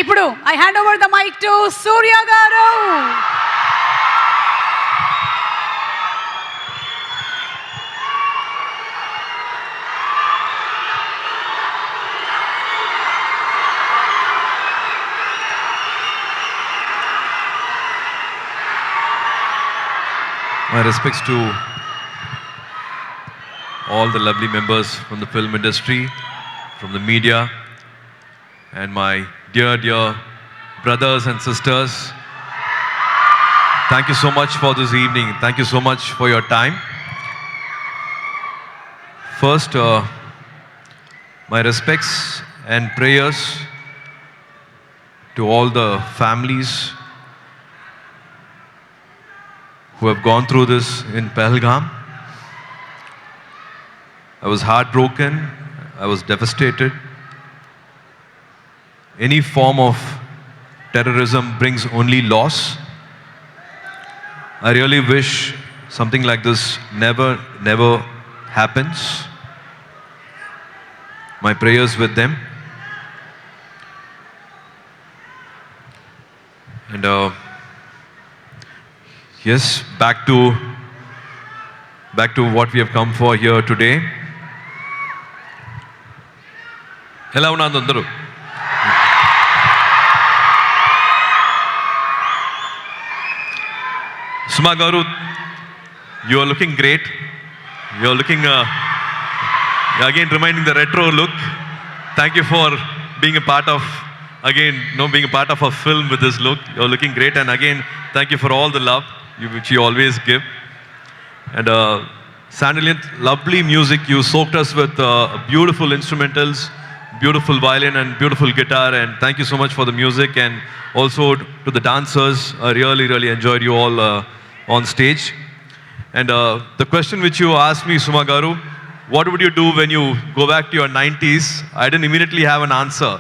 ఇప్పుడు I hand over the mic to Surya garu. My respects to all the lovely members from the film industry, from the media, and my dear brothers and sisters. Thank you so much for this evening. Thank you so much for your time. First, my respects and prayers to all the families who have gone through this in Pahalgam. I was heartbroken. I was devastated. Any form of terrorism brings only loss. I really wish something like this never happens. My prayers with them. And yes, back to what we have come for here today. Hello, Nandandaru. Suma garu, you are looking great. You are looking again reminding the retro look. Thank you for being a part of being a part of a film with this look. You are looking great, and again thank you for all the love which you always give. And Sandalient, lovely music. You soaked us with beautiful instrumentals, beautiful violin and beautiful guitar, and thank you so much for the music, and also to the dancers. I really enjoyed you all on stage. And the question which you asked me, Suma garu, what would you do when you go back to your 90s? I didn't immediately have an answer.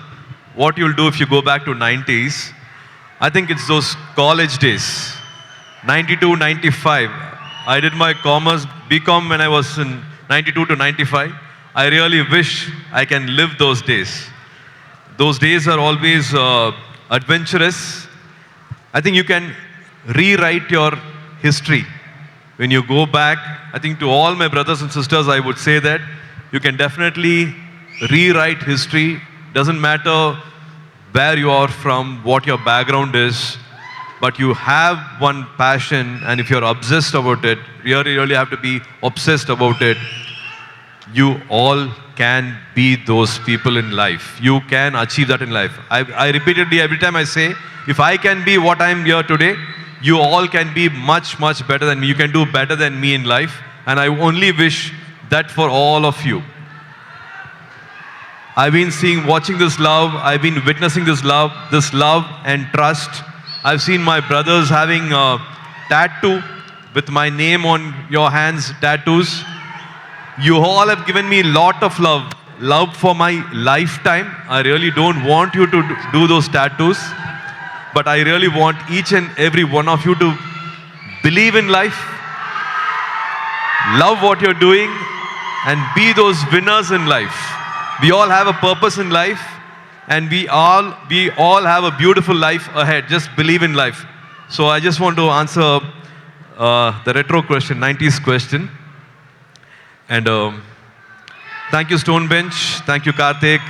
What you'll do if you go back to 90s? I think it's those college days. 92, 95. I did my commerce BCom when I was in 92 to 95. I really wish I can live those days. Those days are always adventurous. I think you can rewrite your history. When you go back, I think to all my brothers and sisters, I would say that you can definitely rewrite history. Doesn't matter where you are from, what your background is, but you have one passion, and if you're obsessed about it, really have to be obsessed about it. You all can be those people in life. You can achieve that in life. I repeatedly, every time I say, if I can be what I'm here today, you all can be much better than me. You can do better than me in life, and I only wish that for all of you. I've been watching this love, I've been witnessing this love and trust. I've seen my brothers having a tattoo with my name on your hands, tattoos. You all have given me a lot of love for my lifetime. I really don't want you to do those tattoos, but I really want each and every one of you to believe in life, love what you're doing, and be those winners in life. We all have a purpose in life, and we all have a beautiful life ahead. Just believe in life. So I just want to answer the retro question, 90s question. And thank you Stonebench, thank you Karthik,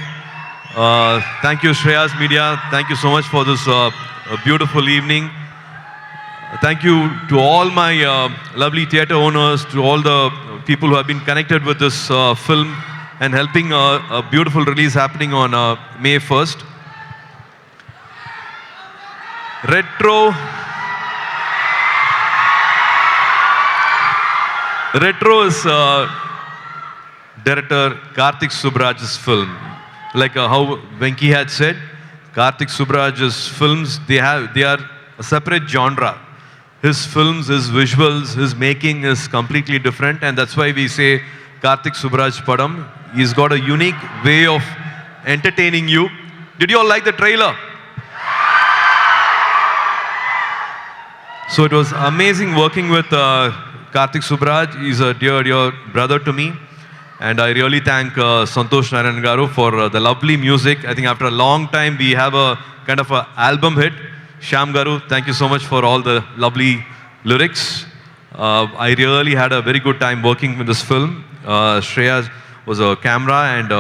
thank you Shreyas Media, thank you so much for this beautiful evening. Thank you to all my lovely theatre owners, to all the people who have been connected with this film and helping a beautiful release happening on May 1st. Retro is director Karthik Subraj's film. Like how Venki had said, Karthik Subraj's films, they are a separate genre. His films, his visuals, his making is completely different, and that's why we say Karthik Subraj Padam. He's got a unique way of entertaining you. Did you all like the trailer? So it was amazing working with Karthik Subraj. He's a dear brother to me. And I really thank Santosh Narayan Garu for the lovely music. I think after a long time we have a kind of a album hit. Shyam Garu, thank you so much for all the lovely lyrics. I really had a very good time working with this film. Shreya was a camera, and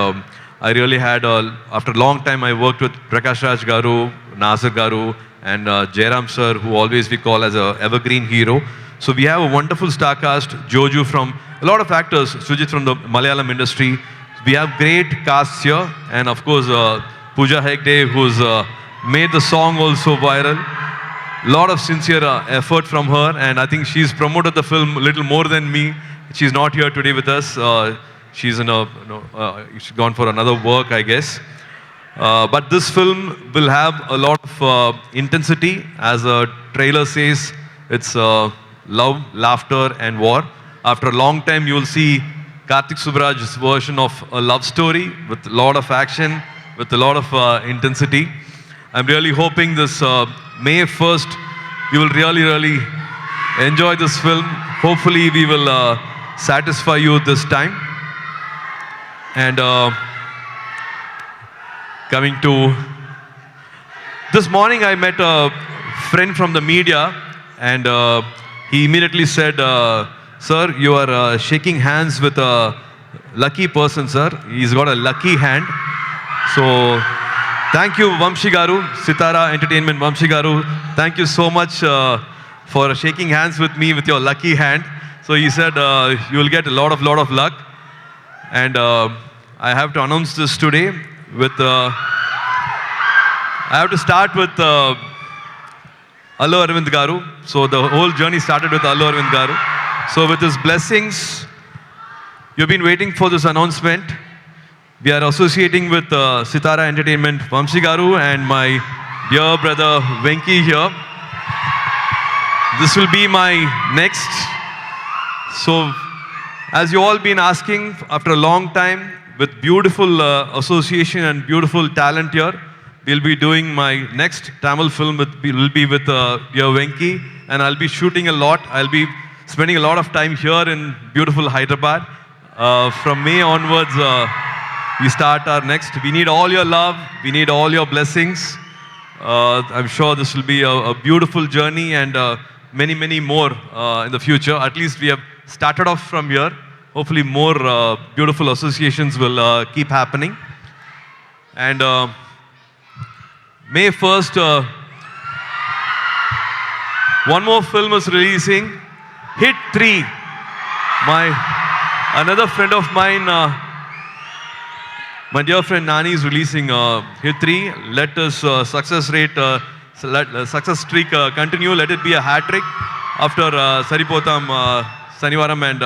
I really had, after a long time, I worked with Prakash Raj Garu, Nasir Garu, and Jairam sir, who always we call as a evergreen hero. So we have a wonderful star cast, Joju from, a lot of actors, Sujit from the Malayalam industry. We have great casts here, and of course, Pooja Hegde, who's made the song also viral. Lot of sincere effort from her, and I think she's promoted the film a little more than me. She's not here today with us. She's she's gone for another work, I guess. But this film will have a lot of intensity. As the trailer says, it's love, laughter, and war. After a long time, you will see Karthik Subraj's version of a love story with a lot of action, with a lot of intensity. I'm really hoping this May 1st, you will really enjoy this film. Hopefully, we will satisfy you this time. And coming to this morning, I met a friend from the media, and he immediately said, "Sir, you are shaking hands with a lucky person, sir. He's got a lucky hand." So, thank you, Vamshi Garu, Sitara Entertainment, Vamshi Garu. Thank you so much for shaking hands with me with your lucky hand. So he said, you will get a lot of luck. And I have to announce this today with, I have to start with Allu Arvind Garu. So the whole journey started with Allu Arvind Garu. So with his blessings, you've been waiting for this announcement. We are associating with Sitara Entertainment, Vamshi Garu, and my dear brother Venki here. This will be my next. So, as you all been asking, after a long time, with beautiful association and beautiful talent here, we'll be doing my next Tamil film will be with dear Venki, and I'll be shooting a lot. I'll be spending a lot of time here in beautiful Hyderabad. From May onwards, we start our next. We need all your love. We need all your blessings. I'm sure this will be a beautiful journey, and many more in the future. At least we have started off from here. Hopefully more beautiful associations will keep happening. And May 1st, one more film is releasing, Hit 3. Another friend of mine, my dear friend Nani is releasing Hit 3. Let us success streak continue. Let it be a hat trick after Saripotham, Sanivaram, and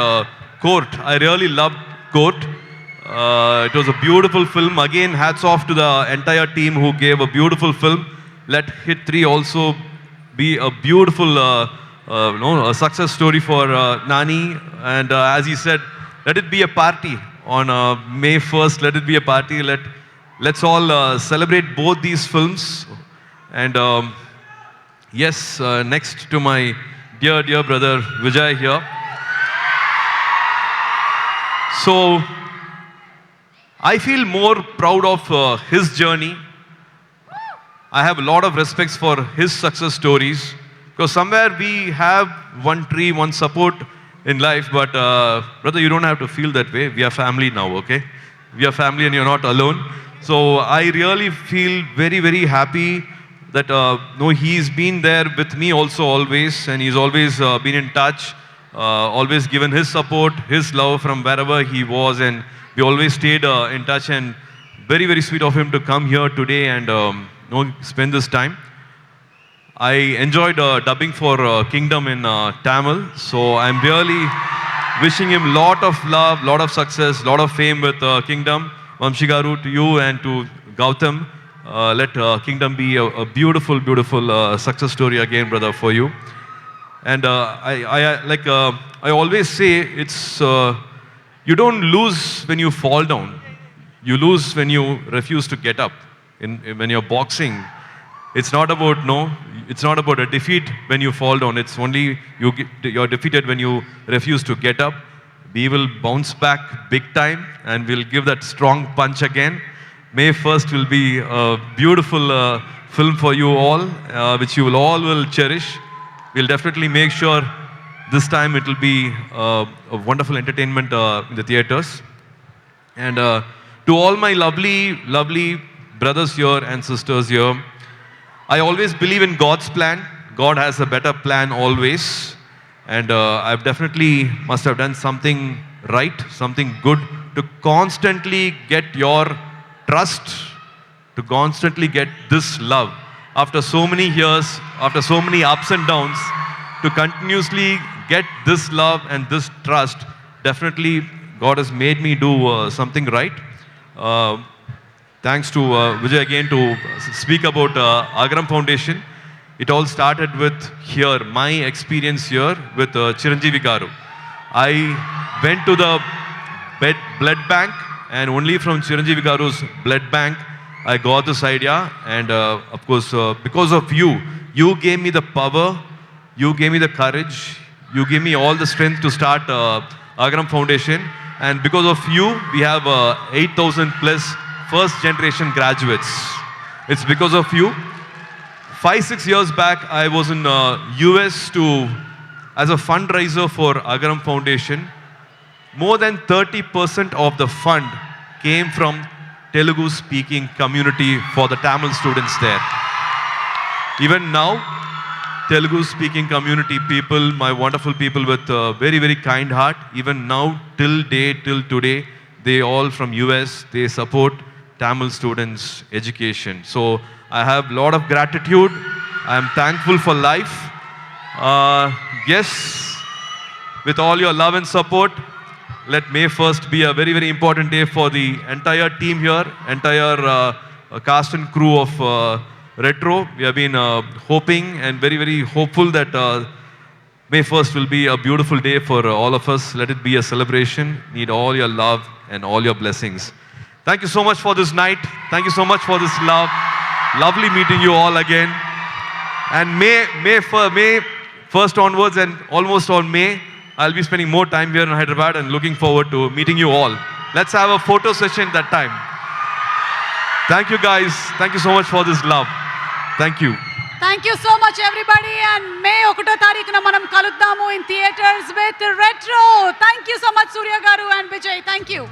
Court. I really loved Court. It was a beautiful film. Again, hats off to the entire team who gave a beautiful film. Let Hit 3 also be a beautiful a success story for Nani. And as he said, let it be a party on May 1st. Let it be a party. Let's all celebrate both these films. And yes, next to my dear brother Vijay here. So, I feel more proud of his journey. I have a lot of respects for his success stories, because somewhere we have one tree, one support in life, but brother, you don't have to feel that way. We are family now, okay? We are family and you're not alone. So I really feel very happy that he's been there with me also always, and he's always been in touch, always given his support, his love from wherever he was, and we always stayed in touch. And very sweet of him to come here today and spend this time. I enjoyed dubbing for Kingdom in Tamil, so I'm really wishing him lot of love, lot of success, lot of fame with Kingdom. Vamshi Garu, to you and to Gautam, let Kingdom be a beautiful success story again, brother, for you. And I always say, it's you don't lose when you fall down. You lose when you refuse to get up. When you're boxing, it's not about a defeat when you fall down. It's only you're defeated when you refuse to get up. we will bounce back big time and we'll give that strong punch again. May 1st will be a beautiful film for you all, which you will all will cherish. We'll definitely make sure this time it will be a wonderful entertainment in the theaters. And to all my lovely brothers here and sisters here, I always believe in God's plan. God has a better plan always. And I've definitely must have done something right, something good to constantly get your trust, to constantly get this love. After so many years, after so many ups and downs, to continuously get this love and this trust, definitely God has made me do something right. Thanks to Vijay again to speak about Agaram Foundation. It all started with here, my experience here with Chiranjeevi Garu. I went to the blood bank, and only from Chiranjeevi Garu's blood bank, I got this idea. And of course, because of you, you gave me the power, you gave me the courage, you gave me all the strength to start Agaram Foundation. And because of you, we have 8,000 plus first generation graduates. It's because of you. 5-6 years back, I was in US as a fundraiser for Agaram Foundation. More than 30% of the fund came from Telugu speaking community for the Tamil students there. Even now, Telugu speaking community people, my wonderful people with very kind heart, even now till today, they all from US, they support Tamil students' education. So I have a lot of gratitude. I am thankful for life. Yes, with all your love and support, let May 1st be a very important day for the entire team here, entire cast and crew of Retro. We have been hoping and very hopeful that May 1st will be a beautiful day for all of us. Let it be a celebration. Need all your love and all your blessings. Thank you so much for this night. Thank you so much for this love. Lovely meeting you all again. And May 1st onwards and almost on May, I'll be spending more time here in Hyderabad and looking forward to meeting you all. Let's have a photo session that time. Thank you guys. Thank you so much for this love. Thank you. Thank you so much everybody, and May 1వ తారీఖున మనం కలుద్దాము in theaters with Retro. Thank you so much Surya Garu and Vijay. Thank you.